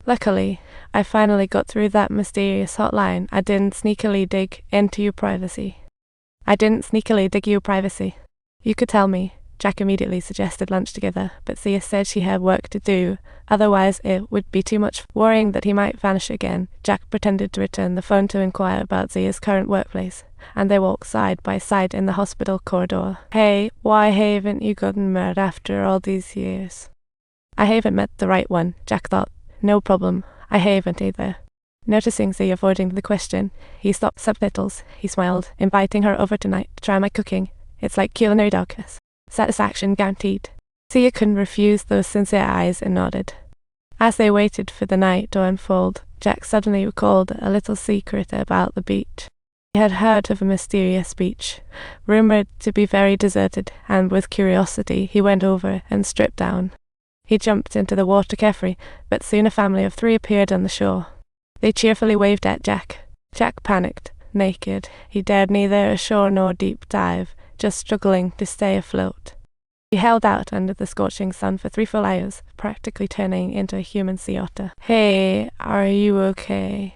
Luckily, I finally got through that mysterious hotline. I didn't sneakily dig your privacy. You could tell me. Jack immediately suggested lunch together, but Xiya said she had work to do, otherwise it would be too much. Worrying that he might vanish again, Jack pretended to return the phone to inquire about Xiya's current workplace, and they walked side by side in the hospital corridor. Hey, why haven't you gotten married after all these years? I haven't met the right one, Jack thought. No problem, I haven't either. Noticing Xiya avoiding the question, he stopped subtitles. He smiled, inviting her over tonight to try my cooking. It's like culinary delicacy. Satisfaction guaranteed. Xiya couldn't refuse those sincere eyes and nodded. As they waited for the night to unfold, Jack suddenly recalled a little secret about the beach. He had heard of a mysterious beach, rumored to be very deserted, and with curiosity he went over and stripped down. He jumped into the water carefree, but soon a family of 3 appeared on the shore. They cheerfully waved at Jack. Jack panicked. Naked, he dared neither a shore nor deep dive, just struggling to stay afloat. He held out under the scorching sun for 3 full hours, practically turning into a human sea otter. Hey, are you okay?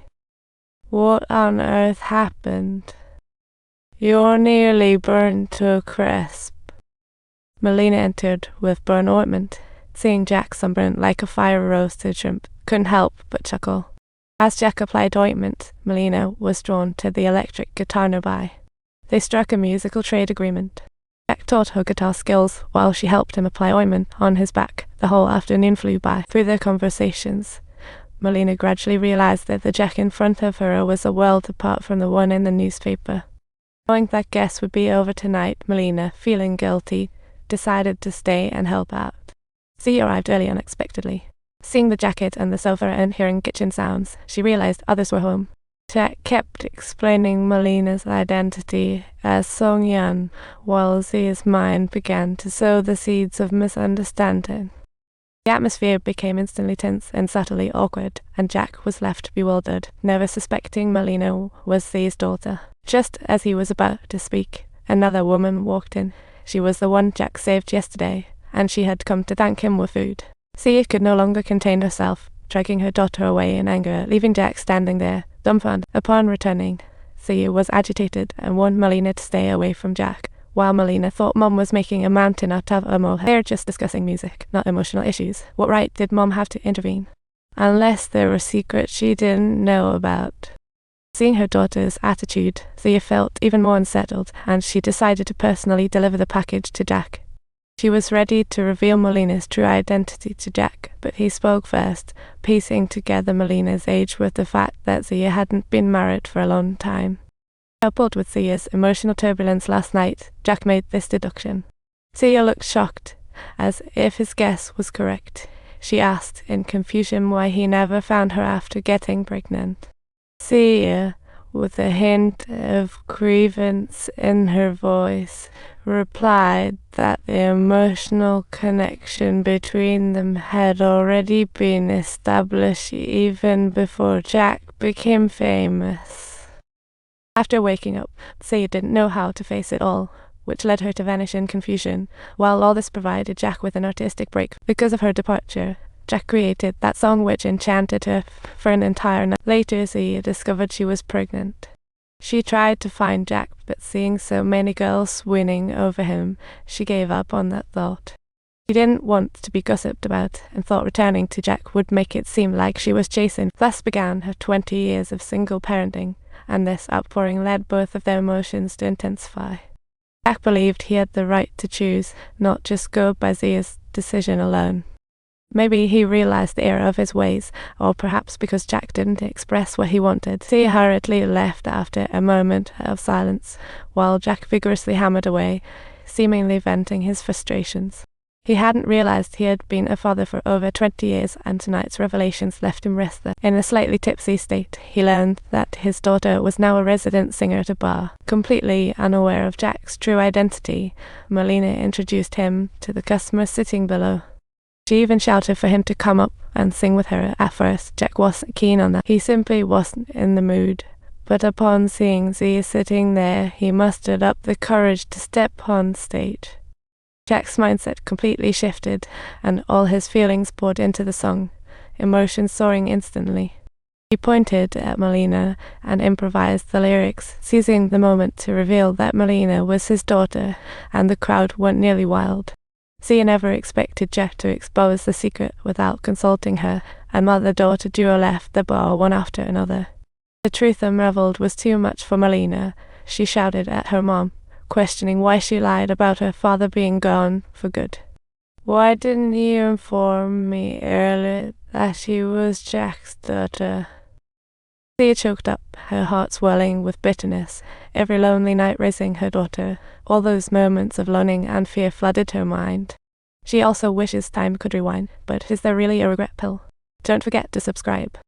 What on earth happened? You're nearly burned to a crisp. Melina entered with burn ointment. Seeing Jack sunburnt like a fire-roasted shrimp, couldn't help but chuckle. As Jack applied ointment, Melina was drawn to the electric guitar nearby. They struck a musical trade agreement. Jack taught her guitar skills while she helped him apply ointment on his back. The whole afternoon flew by. Through their conversations, Melina gradually realized that the Jack in front of her was a world apart from the one in the newspaper. Knowing that guests would be over tonight, Melina, feeling guilty, decided to stay and help out. Xiya arrived early unexpectedly. Seeing the jacket and the sofa and hearing kitchen sounds, she realized others were home. Jack kept explaining Melina's identity as Song Yan, while Xiya's mind began to sow the seeds of misunderstanding. The atmosphere became instantly tense and subtly awkward, and Jack was left bewildered, never suspecting Melina was Xiya's daughter. Just as he was about to speak, another woman walked in. She was the one Jack saved yesterday, and she had come to thank him with food. Xiya could no longer contain herself, dragging her daughter away in anger, leaving Jack standing there, dumbfounded. Upon returning, Xiya was agitated and warned Melina to stay away from Jack, while Melina thought Mom was making a mountain out of a molehill. They were just discussing music, not emotional issues. What right did Mom have to intervene? Unless there were secrets she didn't know about. Seeing her daughter's attitude, Xiya felt even more unsettled, and she decided to personally deliver the package to Jack. She was ready to reveal Melina's true identity to Jack, but he spoke first, piecing together Melina's age with the fact that Xiya hadn't been married for a long time. Coupled with Xiya's emotional turbulence last night, Jack made this deduction. Xiya looked shocked, as if his guess was correct. She asked in confusion why he never found her after getting pregnant. Xiya, with a hint of grievance in her voice, replied that the emotional connection between them had already been established even before Jack became famous. After waking up, Xiya didn't know how to face it all, which led her to vanish in confusion. While all this provided Jack with an artistic break because of her departure, Jack created that song which enchanted her for an entire night. Later, Xiya discovered she was pregnant. She tried to find Jack, but seeing so many girls swooning over him, she gave up on that thought. She didn't want to be gossiped about, and thought returning to Jack would make it seem like she was chasing. Thus began her 20 years of single parenting, and this outpouring led both of their emotions to intensify. Jack believed he had the right to choose, not just go by Xiya's decision alone. Maybe he realized the error of his ways, or perhaps because Jack didn't express what he wanted. Xiya hurriedly left after a moment of silence, while Jack vigorously hammered away, seemingly venting his frustrations. He hadn't realized he had been a father for over 20 years, and tonight's revelations left him restless. In a slightly tipsy state, he learned that his daughter was now a resident singer at a bar. Completely unaware of Jack's true identity, Melina introduced him to the customer sitting below. She even shouted for him to come up and sing with her. At first, Jack wasn't keen on that. He simply wasn't in the mood. But upon seeing Xiya sitting there, he mustered up the courage to step on stage. Jack's mindset completely shifted, and all his feelings poured into the song. emotions soaring instantly. He pointed at Melina and improvised the lyrics, seizing the moment to reveal that Melina was his daughter, and the crowd went nearly wild. Xiya never expected Jack to expose the secret without consulting her, and mother-daughter duo left the bar one after another. The truth unraveled was too much for Melina. She shouted at her mom, questioning why she lied about her father being gone for good. "Why didn't you inform me earlier that he was Jack's daughter?" Xiya choked up, her heart swelling with bitterness, every lonely night raising her daughter. All those moments of longing and fear flooded her mind. She also wishes time could rewind, but is there really a regret pill? Don't forget to subscribe.